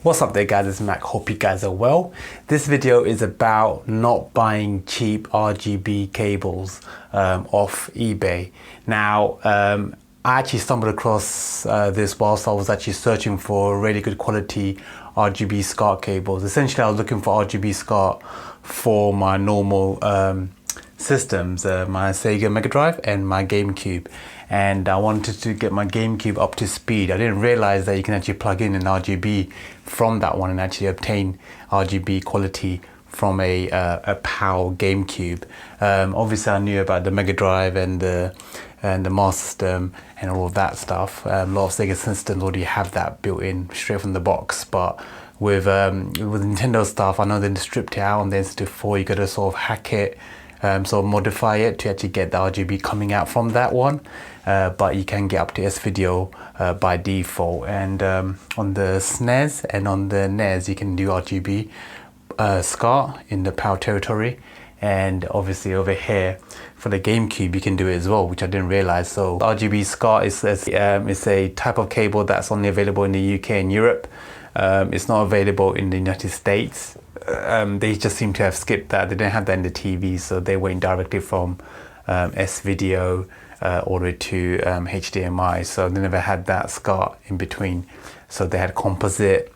What's up there guys, it's Mac, hope you guys are well. This video is about not buying cheap RGB cables off eBay. Now, I actually stumbled across this whilst I was actually searching for really good quality RGB SCART cables. Essentially, I was looking for RGB SCART for my normal systems, my SEGA Mega Drive and my GameCube, and I wanted to get my GameCube up to speed. I didn't realize that you can actually plug in an RGB from that one and actually obtain RGB quality from a PAL GameCube. Obviously I knew about the Mega Drive and the Master System and all of that stuff. A lot of SEGA systems already have that built in straight from the box, but with Nintendo stuff, I know they stripped it out on the N64. You got to sort of hack it, sort of modify it to actually get the RGB coming out from that one, but you can get up to S-Video by default. And on the SNES and on the NES you can do RGB SCART in the PAL territory, and obviously over here for the GameCube you can do it as well, which I didn't realize. So RGB SCART is a type of cable that's only available in the UK and Europe. It's not available in the United States. They just seem to have skipped that. They didn't have that in the TV, so they went directly from S-Video all the way to HDMI. So they never had that SCART in between. So they had composite,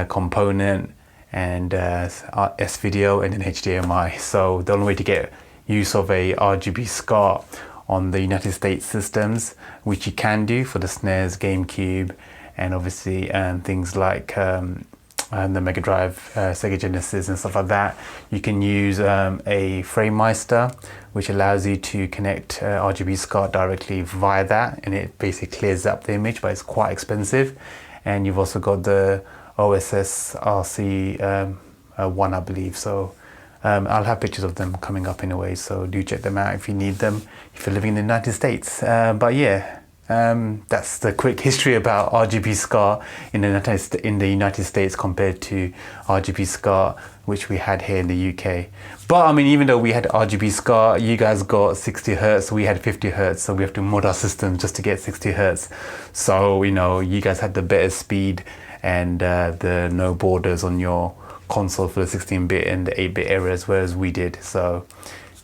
component, and S-Video, and then HDMI. So the only way to get use of a RGB SCART on the United States systems, which you can do for the SNES, GameCube, and obviously things like the Mega Drive, Sega Genesis and stuff like that, you can use a FrameMeister, which allows you to connect RGB SCART directly via that, and it basically clears up the image, but it's quite expensive. And you've also got the OSS RC1, I believe. So I'll have pictures of them coming up anyway, so do check them out if you need them, if you're living in the United States. But yeah, that's the quick history about RGB SCART in the United States compared to RGB SCART which we had here in the UK. But I mean, even though we had RGB SCART, you guys got 60 Hertz, we had 50 Hertz, so we have to mod our system just to get 60 Hertz. So, you know, you guys had the better speed and the no borders on your console for the 16-bit and the 8-bit eras, whereas we did. So,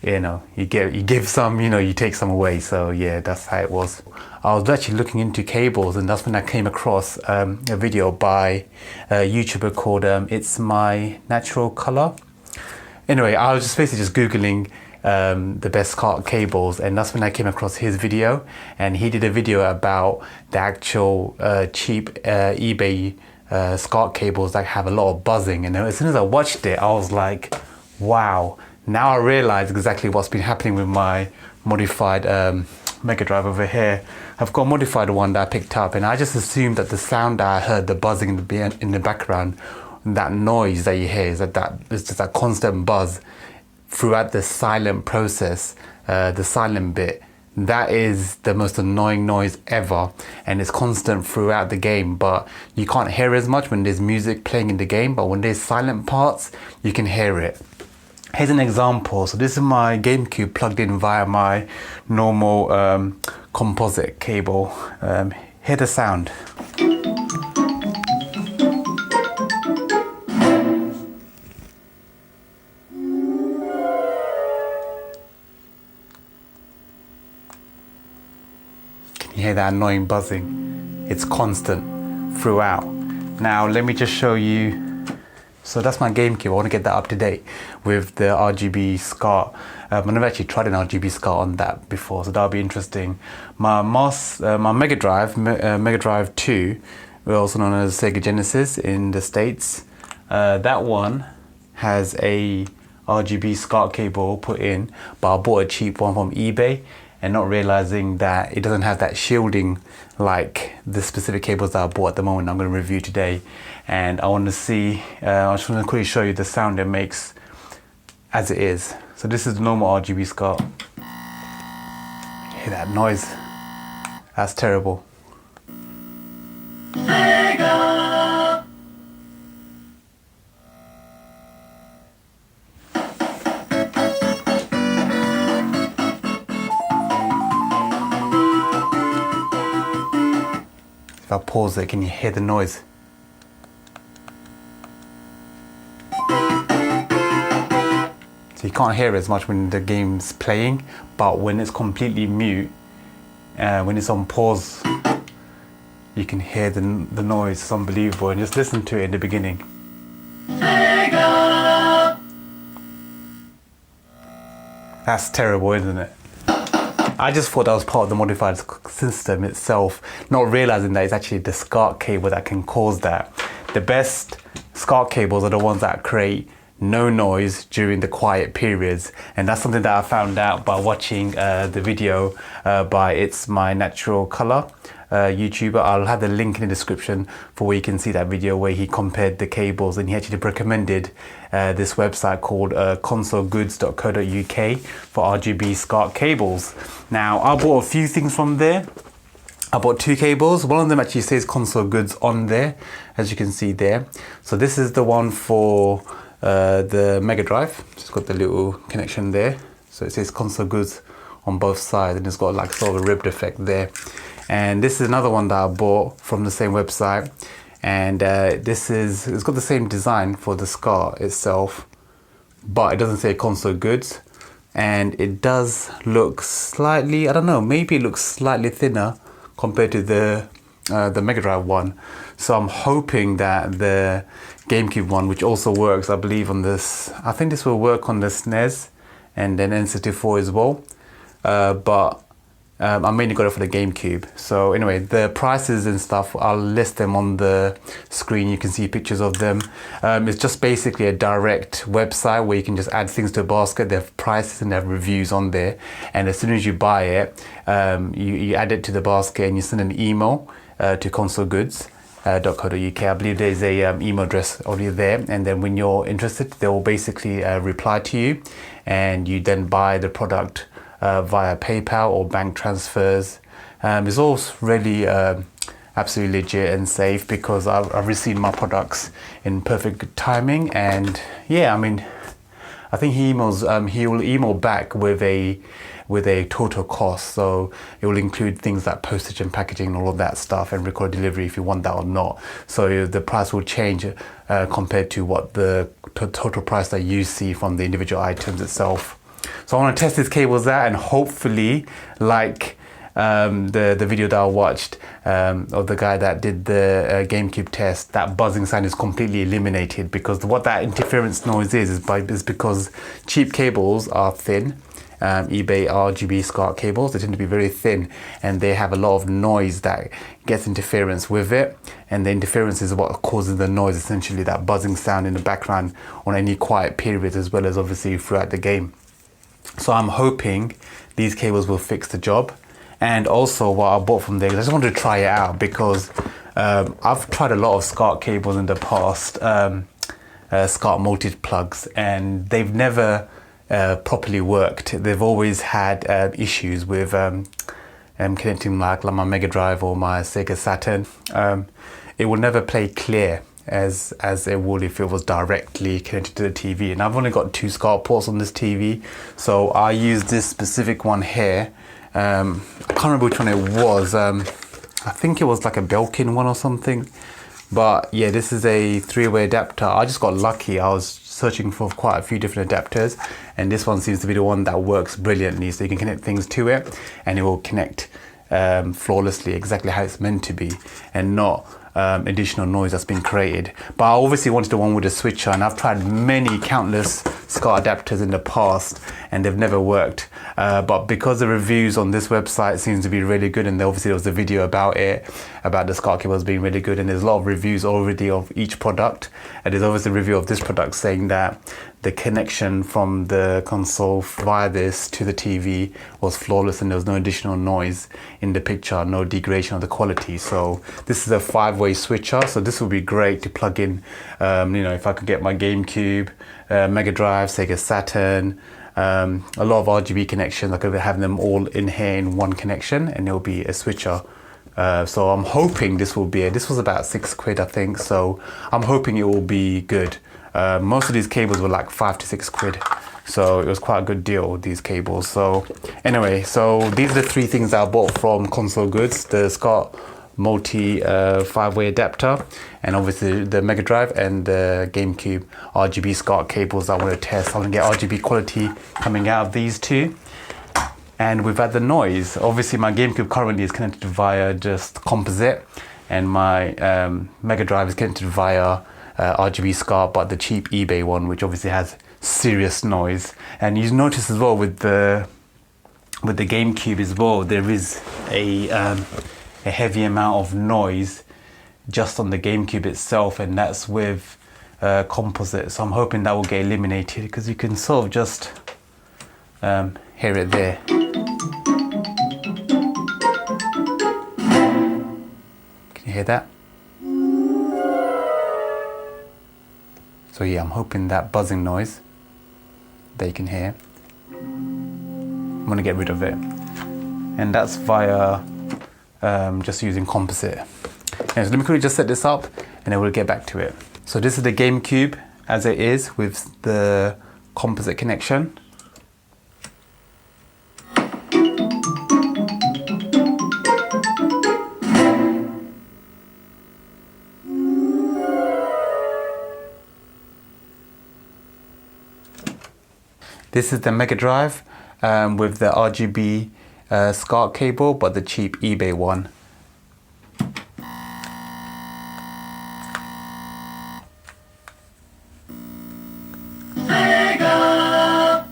you know, you give some, you know, you take some away. So yeah, that's how it was. I was actually looking into cables, and that's when I came across a video by a YouTuber called ItsMyNaturalColour. Anyway, I was just basically just Googling the best SCART cables, and that's when I came across his video. And he did a video about the actual cheap eBay SCART cables that have a lot of buzzing. And as soon as I watched it, I was like, wow. Now I realize exactly what's been happening with my modified Mega Drive over here. I've got a modified one that I picked up, and I just assumed that the sound that I heard, the buzzing in the background, that noise that you hear, is it's just that constant buzz throughout the silent process, the silent bit. That is the most annoying noise ever, and it's constant throughout the game, but you can't hear as much when there's music playing in the game, but when there's silent parts, you can hear it. Here's an example. So this is my GameCube plugged in via my normal composite cable. Hear the sound. Can you hear that annoying buzzing? It's constant throughout. Now let me just show you. So that's my GameCube. I want to get that up to date with the RGB SCART. I've never actually tried an RGB SCART on that before, so that'll be interesting. My Mega Drive, Mega Drive 2, also known as Sega Genesis in the States, that one has a RGB SCART cable put in, but I bought a cheap one from eBay, and not realizing that it doesn't have that shielding like the specific cables that I bought at the moment I'm going to review today. And I want to see, I just want to quickly show you the sound it makes as it is. So this is the normal RGB SCART. Hear that noise? That's terrible. SEGA! If I pause it, can you hear the noise? you can't hear it as much when the game's playing, but when it's completely mute, when it's on pause, you can hear the noise. It's unbelievable. And just listen to it in the beginning. SEGA! That's terrible, isn't it? I just thought that was part of the modified system itself, not realizing that it's actually the SCART cable that can cause that. The best SCART cables are the ones that create no noise during the quiet periods, and that's something that I found out by watching the video by ItsMyNaturalColour YouTuber. I'll have the link in the description for where you can see that video where he compared the cables, and he actually recommended this website called ConsoleGoods.co.uk for RGB SCART cables. Now, I bought a few things from there. I bought two cables. One of them actually says ConsoleGoods on there, as you can see there. So this is the one for the Mega Drive. It's got the little connection there. So it says ConsoleGoods on both sides, and it's got like sort of a ribbed effect there. And this is another one that I bought from the same website. And it's got the same design for the SCART itself, but it doesn't say ConsoleGoods. And it does look slightly, I don't know, maybe it looks slightly thinner compared to the Mega Drive one. So I'm hoping that the GameCube one, which also works, I believe, on this, I think this will work on the SNES and then N64 as well. But I mainly got it for the GameCube. So anyway, the prices and stuff, I'll list them on the screen. You can see pictures of them. It's just basically a direct website where you can just add things to a basket. They have prices and they have reviews on there. And as soon as you buy it, you add it to the basket and you send an email to ConsoleGoods.co.uk. I believe there's a email address already there, and then when you're interested, they will basically reply to you, and you then buy the product via PayPal or bank transfers. It's all really absolutely legit and safe because I've received my products in perfect timing. And yeah, I mean, I think he will email back with a total cost, so it will include things like postage and packaging and all of that stuff, and record delivery if you want that or not. So the price will change compared to what the total price that you see from the individual items itself. So I want to test these cables out, and hopefully, like the video that I watched of the guy that did the GameCube test, that buzzing sound is completely eliminated, because what that interference noise is because cheap cables are thin. eBay RGB SCART cables, they tend to be very thin, and they have a lot of noise that gets interference with it, and the interference is what causes the noise, essentially that buzzing sound in the background on any quiet periods, as well as obviously throughout the game. So I'm hoping these cables will fix the job. And also what I bought from there, I just wanted to try it out because I've tried a lot of SCART cables in the past, SCART multi-plugs, and they've never properly worked. They've always had issues with connecting like my Mega Drive or my Sega Saturn. It will never play clear as it would if it was directly connected to the TV. And I've only got 2 SCART ports on this TV, so I use this specific one here. I can't remember which one it was. I think it was like a Belkin one or something. But yeah, this is a 3-way adapter. I just got lucky. I was searching for quite a few different adapters, and this one seems to be the one that works brilliantly. So you can connect things to it and it will connect flawlessly, exactly how it's meant to be, and not additional noise that's been created. But I obviously wanted the one with a switcher, and I've tried countless SCART adapters in the past and they've never worked. But because the reviews on this website seems to be really good, and obviously there was a video about it, about the SCART cables being really good, and there's a lot of reviews already of each product, and there's obviously a review of this product saying that the connection from the console via this to the TV was flawless, and there was no additional noise in the picture, no degradation of the quality. So this is a 5-way switcher, so this would be great to plug in, you know, if I could get my GameCube, Mega Drive, Sega Saturn, a lot of RGB connections. I could have them all in here in one connection, and it'll be a switcher. So I'm hoping this will be this was about £6, I think, so I'm hoping it will be good. Most of these cables were like £5 to £6, so it was quite a good deal, these cables. So anyway, so these are the 3 things that I bought from ConsoleGoods: the SCART multi 5-way adapter, and obviously the Mega Drive and the GameCube RGB SCART cables I want to test. I want to get RGB quality coming out of these two. And we've had the noise. Obviously my GameCube currently is connected via just composite, and my Mega Drive is connected via RGB SCART, but the cheap eBay one, which obviously has serious noise. And you notice as well with the GameCube as well, there is a heavy amount of noise just on the GameCube itself, and that's with composite. So I'm hoping that will get eliminated, because you can sort of just hear it there. Can you hear that? So yeah, I'm hoping that buzzing noise that you can hear, I'm gonna get rid of it. And that's via just using composite. And so let me quickly just set this up and then we'll get back to it. So this is the GameCube as it is with the composite connection. This is the Mega Drive with the RGB SCART cable, but the cheap eBay one. SEGA!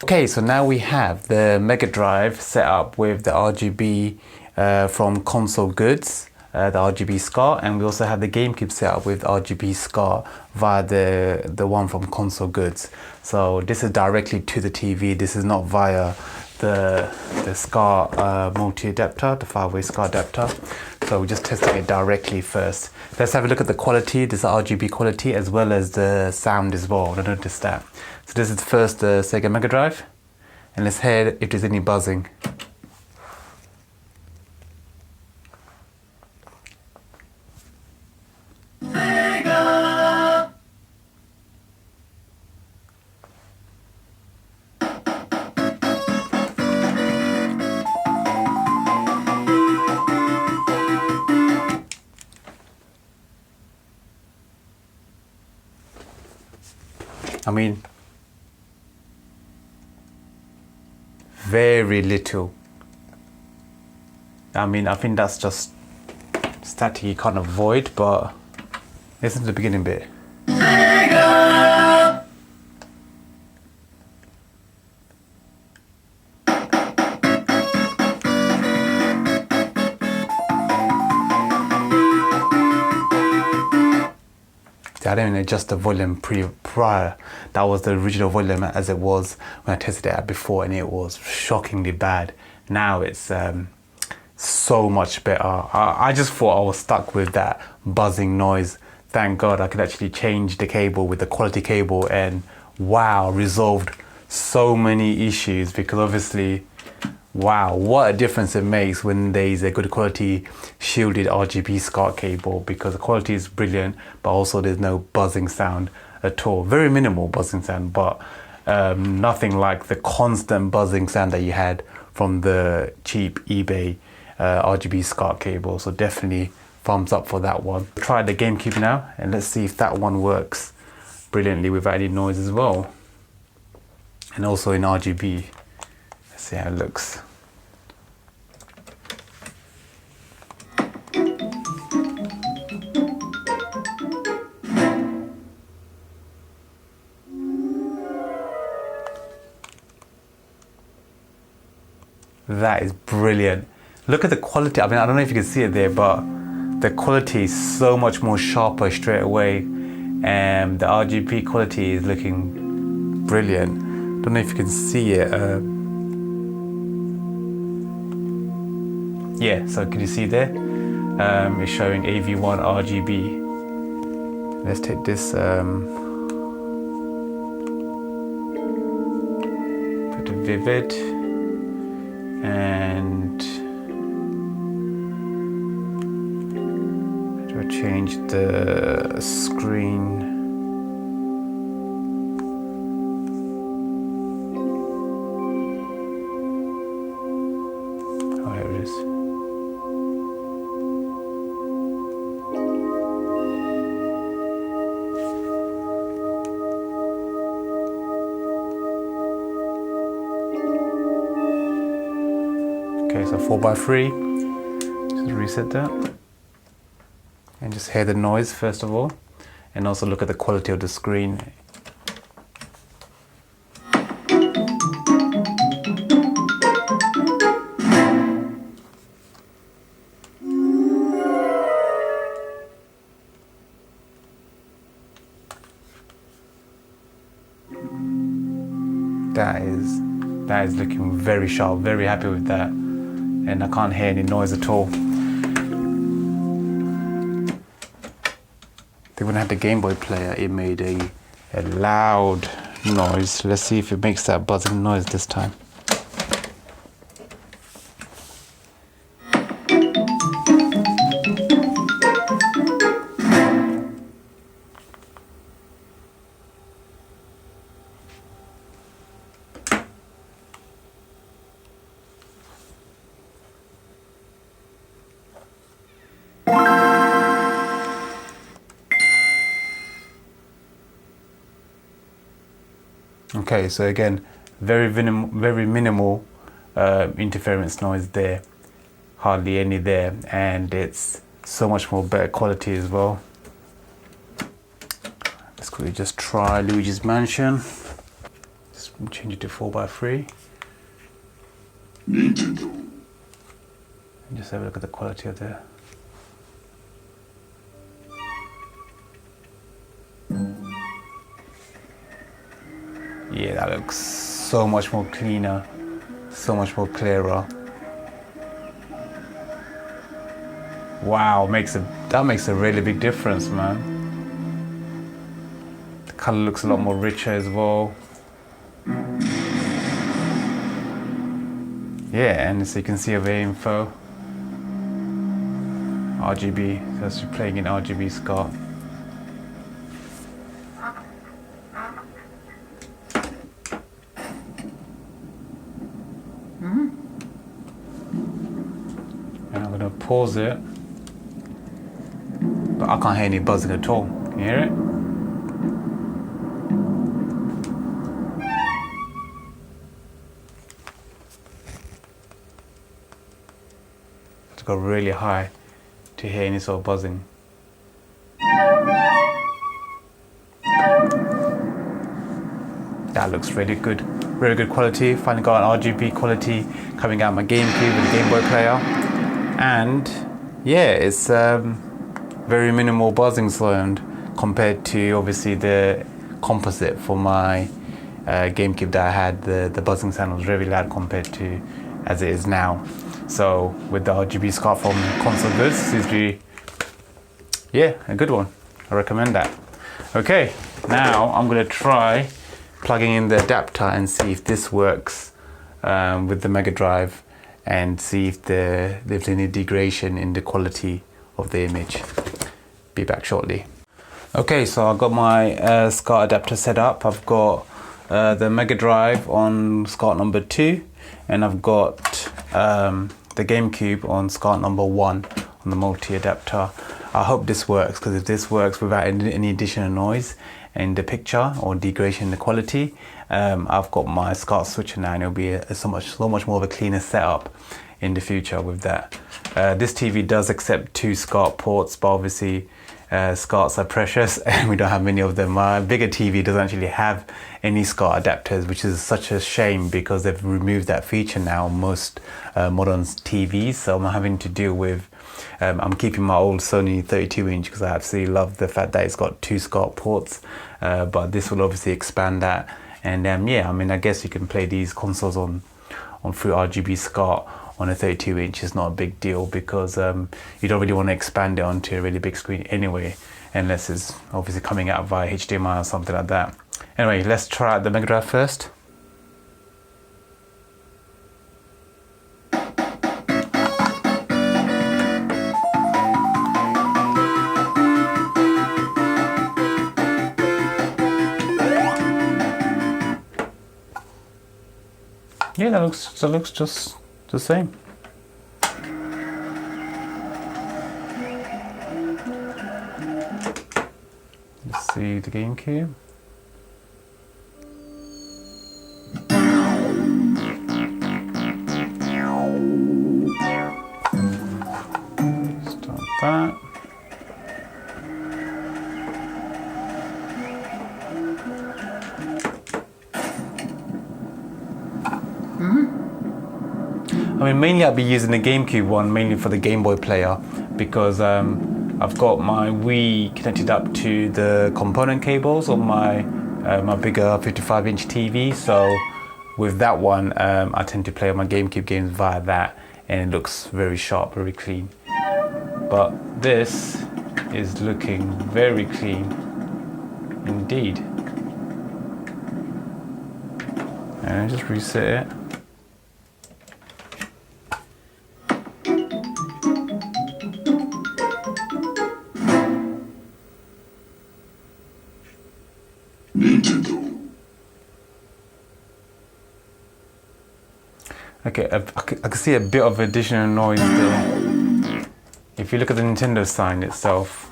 Okay, so now we have the Mega Drive set up with the RGB from ConsoleGoods, the RGB SCART, and we also have the GameCube set up with RGB SCART via the one from ConsoleGoods. So this is directly to the TV. This is not via the SCART multi-adapter, the 5-way SCART adapter. So we're just testing it directly first. Let's have a look at the quality. This is RGB quality as well as the sound as well. I noticed that. So this is first the Sega Mega Drive, and let's hear if there's any buzzing. SEGA! I mean, very little. I mean, I think that's just static, you can't avoid, but listen to the beginning bit. SEGA! I didn't adjust the volume prior. That was the original volume as it was when I tested it out before, and it was shockingly bad. Now it's so much better. I just thought I was stuck with that buzzing noise. Thank God I could actually change the cable with the quality cable, and wow, resolved so many issues, because obviously, wow, what a difference it makes when there's a good quality shielded RGB SCART cable, because the quality is brilliant, but also there's no buzzing sound at all. Very minimal buzzing sound, but nothing like the constant buzzing sound that you had from the cheap eBay RGB SCART cable. So definitely thumbs up for that one. Try the GameCube now, and let's see if that one works brilliantly without any noise as well. And also in RGB. Let's see how it looks. That is brilliant. Look at the quality. I mean, I don't know if you can see it there, but the quality is so much more sharper straight away, and the RGB quality is looking brilliant. Don't know if you can see it. Yeah, so can you see there? It's showing AV1 RGB. Let's take this, put a vivid, and I'll change the screen. Oh, here it is. Okay, so 4x3. Just reset that. And just hear the noise first of all, and also look at the quality of the screen. That is looking very sharp, very happy with that, and I can't hear any noise at all. When I had the Game Boy player, it made a loud noise. Let's see if it makes that buzzing noise this time. Okay, so again, very minimal interference noise there, hardly any there, and it's so much more better quality as well. Let's quickly just try Luigi's Mansion. Just change it to 4x3. And just have a look at the quality of the. Yeah, that looks so much more cleaner, so much more clearer. Wow, that makes a really big difference, man. The color looks a lot more richer as well. Yeah, and so you can see over here info, RGB, so it's playing in RGB SCART. And I'm gonna pause it, but I can't hear any buzzing at all. Can you hear it? It's got really high to hear any sort of buzzing. That looks really good. Really good quality. Finally got an RGB quality coming out of my GameCube and Game Boy player. And yeah, it's very minimal buzzing sound compared to obviously the composite for my GameCube that I had. The buzzing sound was very loud compared to as it is now. So with the RGB SCART from ConsoleGoods, seems to be, yeah, a good one. I recommend that. Okay, now I'm gonna try plugging in the adapter and see if this works with the Mega Drive, and see if there's any degradation in the quality of the image. Be back shortly. Okay, so I've got my SCART adapter set up. I've got the Mega Drive on SCART number 2, and I've got the GameCube on SCART number 1 on the multi adapter. I hope this works, because if this works without any additional noise in the picture or degradation in the quality, I've got my SCART switcher now, and it'll be so much more of a cleaner setup in the future with that. This TV does accept 2 SCART ports, but obviously SCARTs are precious and we don't have many of them. My bigger TV doesn't actually have any SCART adapters, which is such a shame because they've removed that feature now on most modern TVs. So I'm having to deal with, I'm keeping my old Sony 32-inch because I absolutely love the fact that it's got 2 SCART ports, but this will obviously expand that. And yeah, I mean, I guess you can play these consoles on through RGB SCART on a 32-inch. Is not a big deal because you don't really want to expand it onto a really big screen anyway, unless it's obviously coming out via HDMI or something like that. Anyway, let's try out the Mega Drive first. Yeah, that looks just the same. Let's see the GameCube. Start that. I mean, mainly I'll be using the GameCube one, mainly for the Game Boy player, because I've got my Wii connected up to the component cables on my my bigger 55-inch TV. So with that one, I tend to play my GameCube games via that, and it looks very sharp, very clean. But this is looking very clean indeed. And just reset it. Okay, I can see a bit of additional noise there. If you look at the Nintendo sign itself,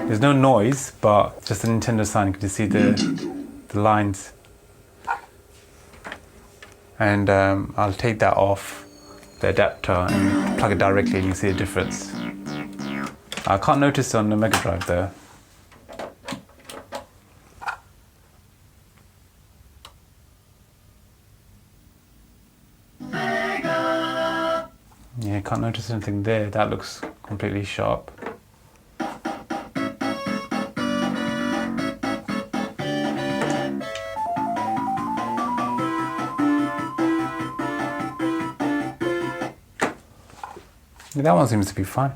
there's no noise, but just the Nintendo sign, you can see the lines. And I'll take that off the adapter and plug it directly, and you see a difference. I can't notice it on the Mega Drive though. Yeah, can't notice anything there. That looks completely sharp. Yeah, that one seems to be fine.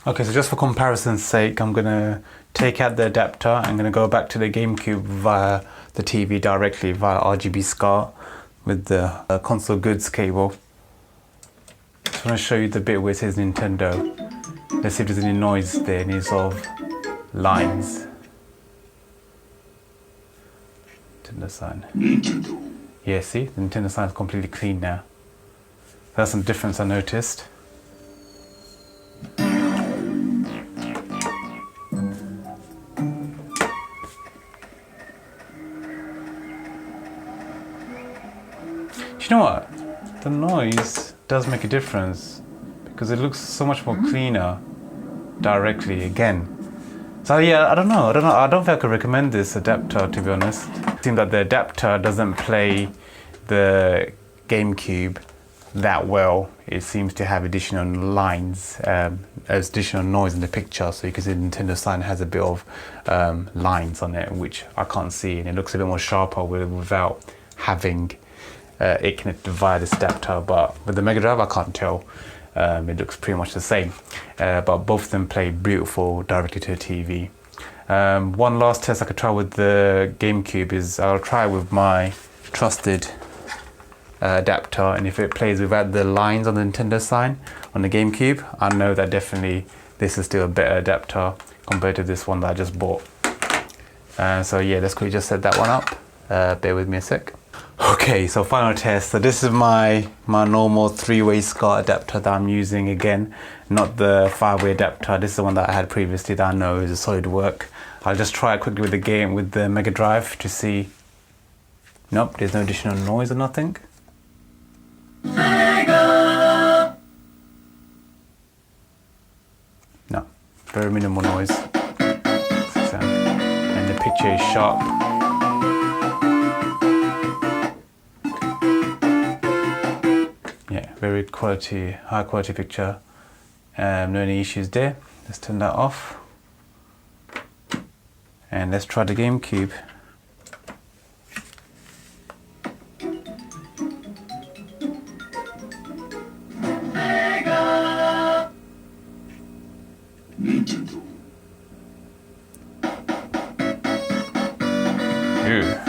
Okay, so just for comparison's sake, I'm gonna take out the adapter. I'm gonna go back to the GameCube via the TV directly via RGB SCART with the ConsoleGoods cable. Just want to show you the bit where it says Nintendo. Let's see if there's any noise there, any sort of lines. Nintendo sign. Nintendo. Yeah, see, the Nintendo sign is completely clean now. That's some difference I noticed. You know what? The noise does make a difference because it looks so much more cleaner directly again. So yeah, I don't know. I don't think I could recommend this adapter, to be honest. It seems that the adapter doesn't play the GameCube that well. It seems to have additional lines, additional noise in the picture. So you can see the Nintendo sign has a bit of lines on it, which I can't see, and it looks a bit more sharper without having it connected via this adapter. But with the Mega Drive, I can't tell. It looks pretty much the same, but both of them play beautiful directly to the TV. One last test I could try with the GameCube is I'll try with my trusted adapter, and if it plays without the lines on the Nintendo sign on the GameCube, I know that definitely this is still a better adapter compared to this one that I just bought. So yeah, let's quickly just set that one up. Bear with me a sec. Okay, so final test. So this is my normal 3-way SCART adapter that I'm using again, not the 5-way adapter. This is the one that I had previously that I know is a solid work. I'll just try it quickly with the Mega Drive to see. Nope, there's no additional noise or nothing. Sega. No, very minimal noise. So, and the picture is sharp. Very high quality picture. No any issues there. Let's turn that off. And let's try the GameCube. SEGA. Nintendo. Ew.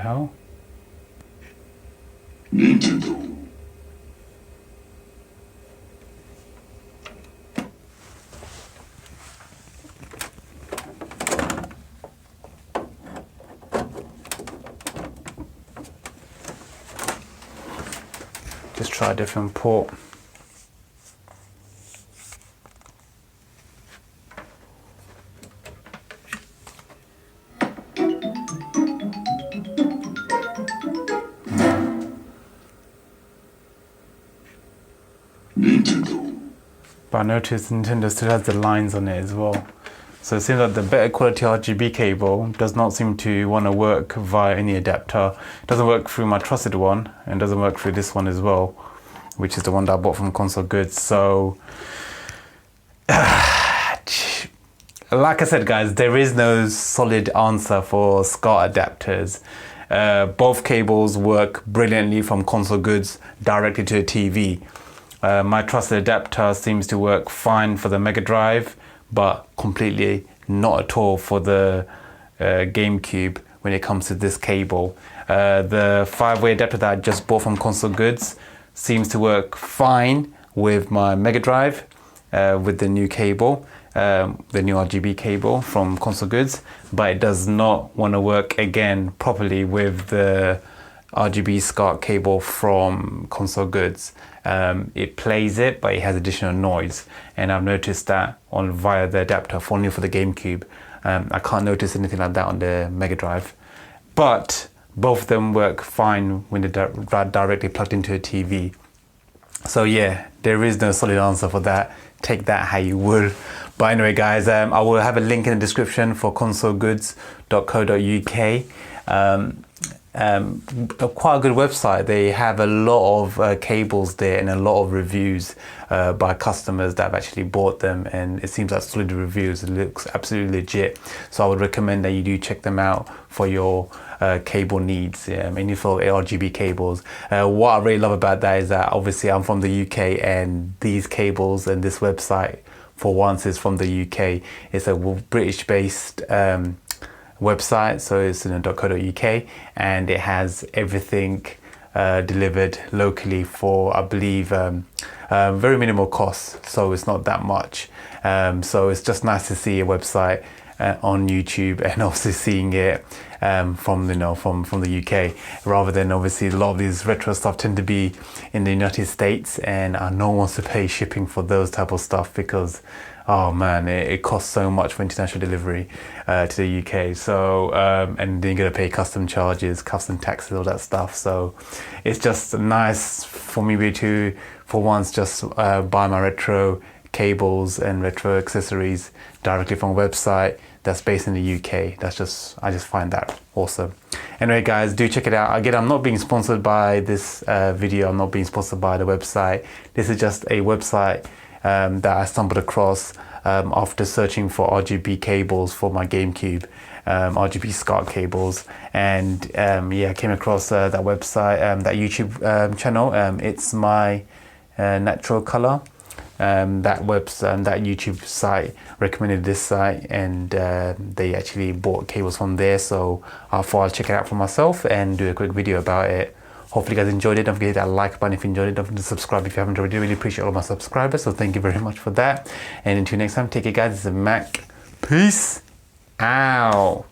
hell? Nintendo. Just try a different port. Nintendo. But I noticed Nintendo still has the lines on it as well. So it seems like the better quality RGB cable does not seem to want to work via any adapter. It doesn't work through my trusted one, and doesn't work through this one as well, which is the one that I bought from ConsoleGoods. So, like I said, guys, there is no solid answer for SCART adapters. Both cables work brilliantly from ConsoleGoods directly to a TV. My trusted adapter seems to work fine for the Mega Drive, but completely not at all for the GameCube when it comes to this cable. The 5-way adapter that I just bought from ConsoleGoods seems to work fine with my Mega Drive with the new cable, the new RGB cable from ConsoleGoods, but it does not want to work again properly with the RGB SCART cable from ConsoleGoods. It plays it, but it has additional noise, and I've noticed that on via the adapter only for the GameCube. I can't notice anything like that on the Mega Drive, but both of them work fine when they're directly plugged into a TV. So yeah, there is no solid answer for that. Take that how you will. But anyway, guys, I will have a link in the description for consolegoods.co.uk. Quite a good website. They have a lot of cables there and a lot of reviews by customers that have actually bought them, and it seems like solid reviews. It looks absolutely legit, so I would recommend that you do check them out for your cable needs, mainly for RGB cables. What I really love about that is that obviously I'm from the UK, and these cables and this website for once is from the UK. It's a British based website, so it's .co.uk, and it has everything delivered locally for, I believe, very minimal costs, so it's not that much. So it's just nice to see a website on YouTube, and also seeing it from the UK, rather than obviously a lot of these retro stuff tend to be in the United States, and no one wants to pay shipping for those type of stuff because, oh man, it costs so much for international delivery to the UK. So and then you're gonna pay custom charges, custom taxes, all that stuff. So it's just nice for me to, for once, just buy my retro cables and retro accessories directly from a website that's based in the UK. I just find that awesome. Anyway, guys, do check it out. Again, I'm not being sponsored by this video. I'm not being sponsored by the website. This is just a website that I stumbled across after searching for RGB cables for my GameCube, RGB SCART cables, and yeah, I came across that website, that YouTube channel. ItsMyNaturalColour. That YouTube site recommended this site, and they actually bought cables from there, so I thought I'll check it out for myself and do a quick video about it. Hopefully you guys enjoyed it. Don't forget to hit that like button if you enjoyed it. Don't forget to subscribe if you haven't already. Really appreciate all of my subscribers, so thank you very much for that. And until next time, take care, guys. This is Mac. Peace out.